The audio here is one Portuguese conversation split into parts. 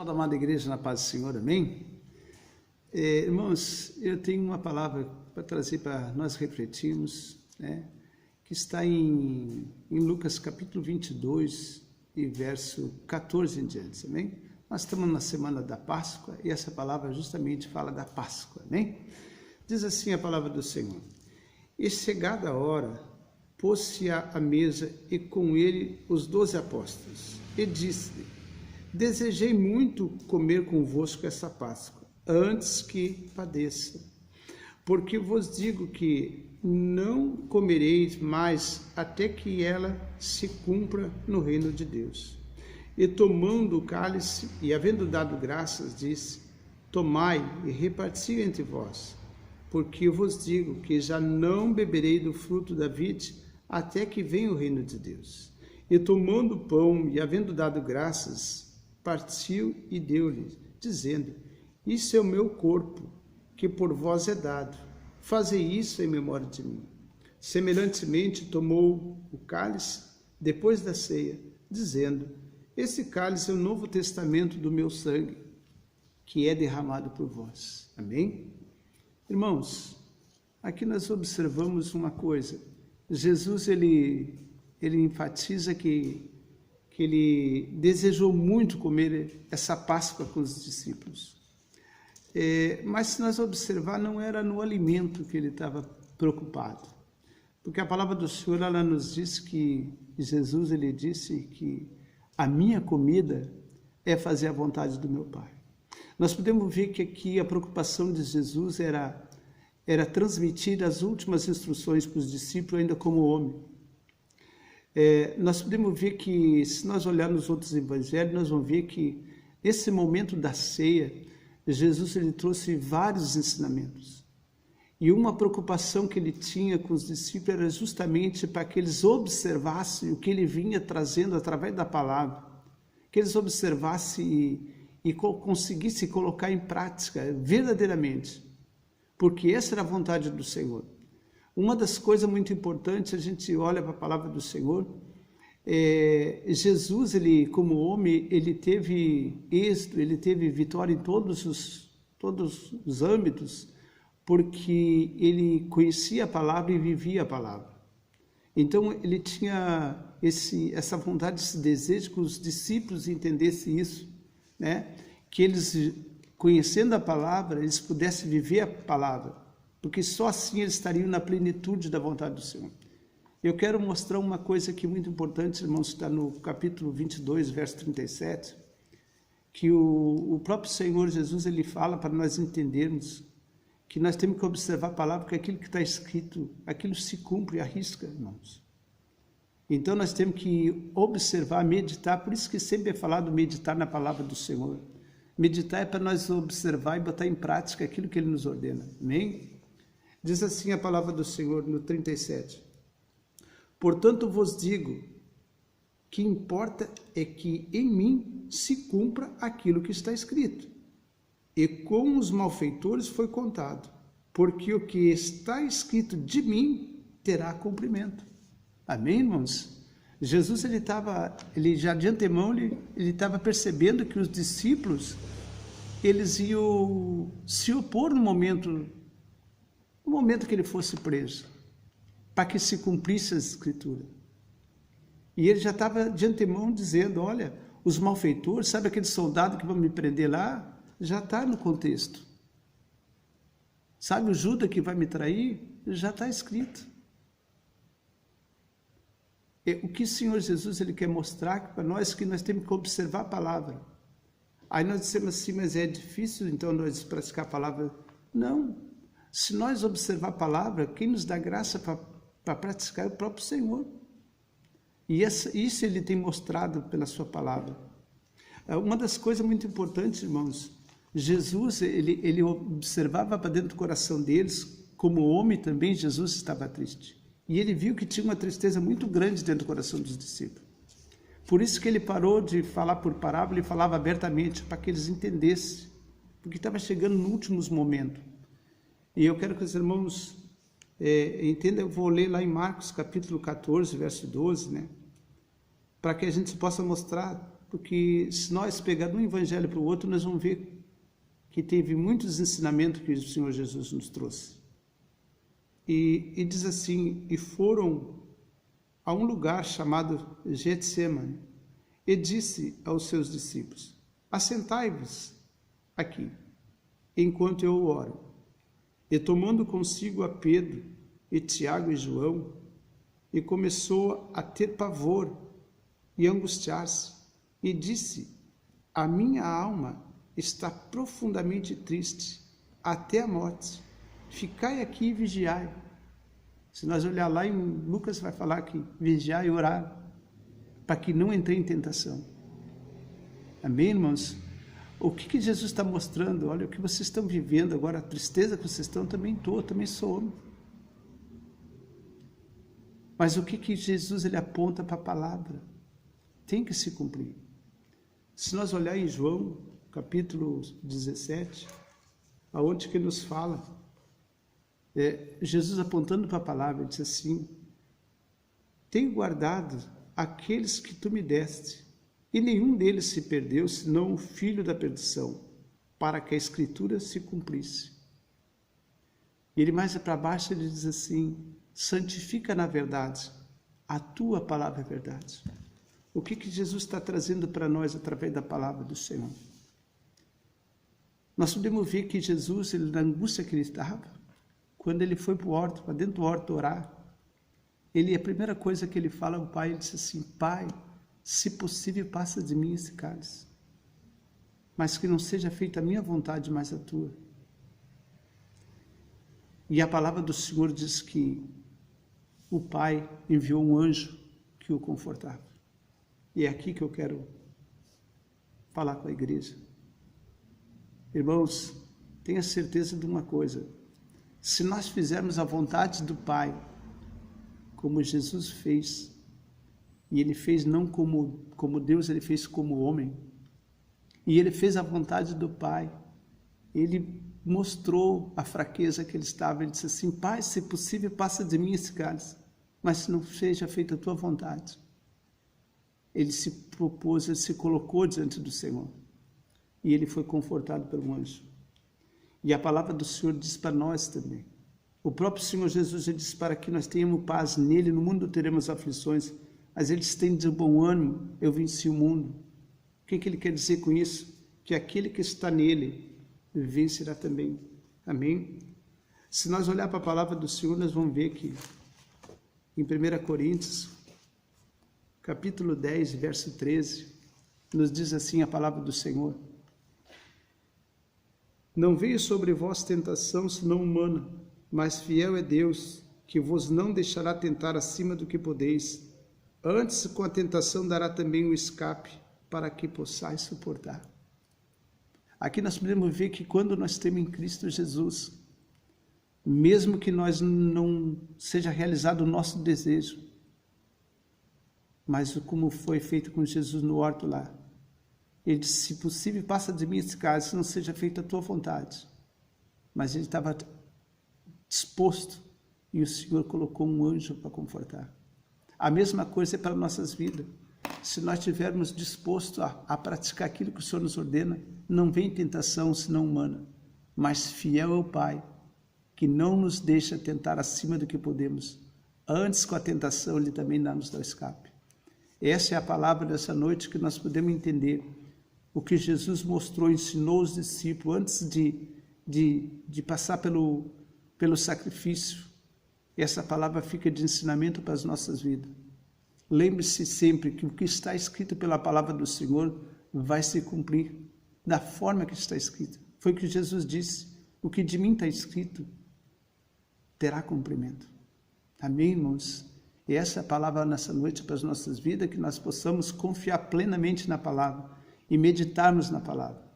Da amada igreja, na paz do Senhor, amém? Irmãos, eu tenho uma palavra para trazer para nós refletirmos, né? Que está em Lucas capítulo 22 e verso 14 em diante, amém? Nós estamos na semana da Páscoa e essa palavra justamente fala da Páscoa, amém? Diz assim a palavra do Senhor: E chegada a hora, pôs-se à mesa e com ele os 12 apóstolos, e disse-lhe: Desejei muito comer convosco essa Páscoa, antes que padeça. Porque vos digo que não comereis mais até que ela se cumpra no reino de Deus. E tomando o cálice, e havendo dado graças, disse: Tomai e reparti entre vós, porque vos digo que já não beberei do fruto da vide até que venha o reino de Deus. E tomando o pão, e havendo dado graças, partiu e deu-lhe, dizendo: Isso é o meu corpo, que por vós é dado. Fazei isso em memória de mim. Semelhantemente, tomou o cálice, depois da ceia, dizendo: Esse cálice é o novo testamento do meu sangue, que é derramado por vós. Amém? Irmãos, aqui nós observamos uma coisa. Jesus, ele enfatiza que ele desejou muito comer essa Páscoa com os discípulos. Mas se nós observar, não era no alimento que ele estava preocupado. Porque a palavra do Senhor, ela nos diz que Jesus, ele disse que a minha comida é fazer a vontade do meu Pai. Nós podemos ver que aqui a preocupação de Jesus era transmitir as últimas instruções para os discípulos ainda como homem. Nós podemos ver que, se nós olharmos os outros evangelhos, nós vamos ver que nesse momento da ceia, Jesus ele trouxe vários ensinamentos. E uma preocupação que ele tinha com os discípulos era justamente para que eles observassem o que ele vinha trazendo através da palavra, que eles observassem e conseguissem colocar em prática verdadeiramente, porque essa era a vontade do Senhor. Uma das coisas muito importantes, a gente olha para a palavra do Senhor, Jesus, ele como homem, ele teve êxito, ele teve vitória em todos os âmbitos, porque ele conhecia a palavra e vivia a palavra. Então, ele tinha essa vontade, esse desejo que os discípulos entendessem isso, né? Que eles, conhecendo a palavra, eles pudessem viver a palavra, porque só assim eles estariam na plenitude da vontade do Senhor. Eu quero mostrar uma coisa aqui muito importante, irmãos, está no capítulo 22, verso 37, que o próprio Senhor Jesus, ele fala para nós entendermos que nós temos que observar a palavra, porque aquilo que está escrito, aquilo se cumpre à risca, irmãos. Então nós temos que observar, meditar, por isso que sempre é falado meditar na palavra do Senhor. Meditar é para nós observar e botar em prática aquilo que ele nos ordena, amém? Diz assim a palavra do Senhor no 37. Portanto vos digo, que importa é que em mim se cumpra aquilo que está escrito. E com os malfeitores foi contado, porque o que está escrito de mim terá cumprimento. Amém, irmãos? Jesus, ele já de antemão, ele estava percebendo que os discípulos, eles iam se opor no momento que ele fosse preso, para que se cumprisse a Escritura. E ele já estava de antemão dizendo: olha, os malfeitores, sabe aquele soldado que vão me prender lá? Já está no contexto. Sabe o Judas que vai me trair? Já está escrito. O que o Senhor Jesus ele quer mostrar para nós, que nós temos que observar a palavra. Aí nós dissemos assim: mas é difícil então nós praticar a palavra? Não. Se nós observar a palavra, quem nos dá graça para praticar é o próprio Senhor. E isso ele tem mostrado pela sua palavra. Uma das coisas muito importantes, irmãos, Jesus, ele observava para dentro do coração deles, como homem também, Jesus estava triste. E ele viu que tinha uma tristeza muito grande dentro do coração dos discípulos. Por isso que ele parou de falar por parábola e falava abertamente, para que eles entendessem, porque estava chegando nos últimos momentos. E eu quero que os irmãos entendam, eu vou ler lá em Marcos capítulo 14, verso 12, né? Para que a gente possa mostrar porque se nós pegarmos um evangelho para o outro, nós vamos ver que teve muitos ensinamentos que o Senhor Jesus nos trouxe. E diz assim, e foram a um lugar chamado Getsemane, e disse aos seus discípulos, assentai-vos aqui, enquanto eu oro. E tomando consigo a Pedro e Tiago e João, e começou a ter pavor e angustiar-se, e disse, a minha alma está profundamente triste, até a morte. Ficai aqui e vigiai. Se nós olhar lá em Lucas, vai falar que vigiai e orar, para que não entre em tentação. Amém, irmãos? O que Jesus está mostrando? Olha, o que vocês estão vivendo agora, a tristeza que vocês estão, também sou homem. Mas o que Jesus ele aponta para a palavra? Tem que se cumprir. Se nós olhar em João, capítulo 17, aonde que nos fala, Jesus apontando para a palavra, diz assim, tenho guardado aqueles que tu me deste, e nenhum deles se perdeu, senão o filho da perdição, para que a Escritura se cumprisse. E ele mais para baixo, ele diz assim, santifica na verdade, a tua palavra é verdade. O que Jesus está trazendo para nós através da palavra do Senhor? Nós podemos ver que Jesus, na angústia que ele estava, quando ele foi para o horto, para dentro do horto orar, a primeira coisa que ele fala ao Pai, ele disse assim, Pai, se possível, passa de mim esse cálice, mas que não seja feita a minha vontade, mas a tua. E a palavra do Senhor diz que o Pai enviou um anjo que o confortava. E é aqui que eu quero falar com a igreja. Irmãos, tenha certeza de uma coisa, se nós fizermos a vontade do Pai, como Jesus fez, e ele fez não como Deus, ele fez como homem, e ele fez a vontade do Pai, ele mostrou a fraqueza que ele estava, ele disse assim, Pai, se possível, passa de mim esse cálice, mas se não seja feita a tua vontade. Ele se propôs, ele se colocou diante do Senhor, e ele foi confortado pelo anjo. E a palavra do Senhor diz para nós também. O próprio Senhor Jesus ele disse para que nós tenhamos paz nele, no mundo teremos aflições, mas ele tem de bom ânimo, eu venci o mundo. O que ele quer dizer com isso? Que aquele que está nele vencerá também. Amém? Se nós olhar para a palavra do Senhor, nós vamos ver que em 1 Coríntios, capítulo 10, verso 13, nos diz assim a palavra do Senhor. Não veio sobre vós tentação, senão humana, mas fiel é Deus, que vos não deixará tentar acima do que podeis. Antes, com a tentação, dará também um escape, para que possais suportar. Aqui nós podemos ver que quando nós temos em Cristo Jesus, mesmo que nós não seja realizado o nosso desejo, mas como foi feito com Jesus no horto lá, ele disse, se possível, passa de mim esse cálice, não seja feita a tua vontade. Mas ele estava disposto, e o Senhor colocou um anjo para confortar. A mesma coisa é para nossas vidas. Se nós estivermos dispostos a praticar aquilo que o Senhor nos ordena, não vem tentação senão humana, mas fiel é o Pai, que não nos deixa tentar acima do que podemos. Antes, com a tentação, ele também nos dá o escape. Essa é a palavra dessa noite que nós podemos entender. O que Jesus mostrou, ensinou os discípulos antes de passar pelo sacrifício. Essa palavra fica de ensinamento para as nossas vidas. Lembre-se sempre que o que está escrito pela palavra do Senhor vai se cumprir da forma que está escrito. Foi o que Jesus disse, o que de mim está escrito terá cumprimento. Amém, irmãos? E essa é a palavra nessa noite para as nossas vidas, que nós possamos confiar plenamente na palavra e meditarmos na palavra.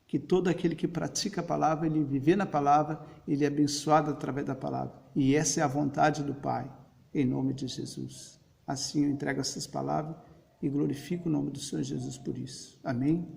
Que todo aquele que pratica a palavra, ele viver na palavra, ele é abençoado através da palavra. E essa é a vontade do Pai, em nome de Jesus. Assim eu entrego essas palavras e glorifico o nome do Senhor Jesus por isso. Amém?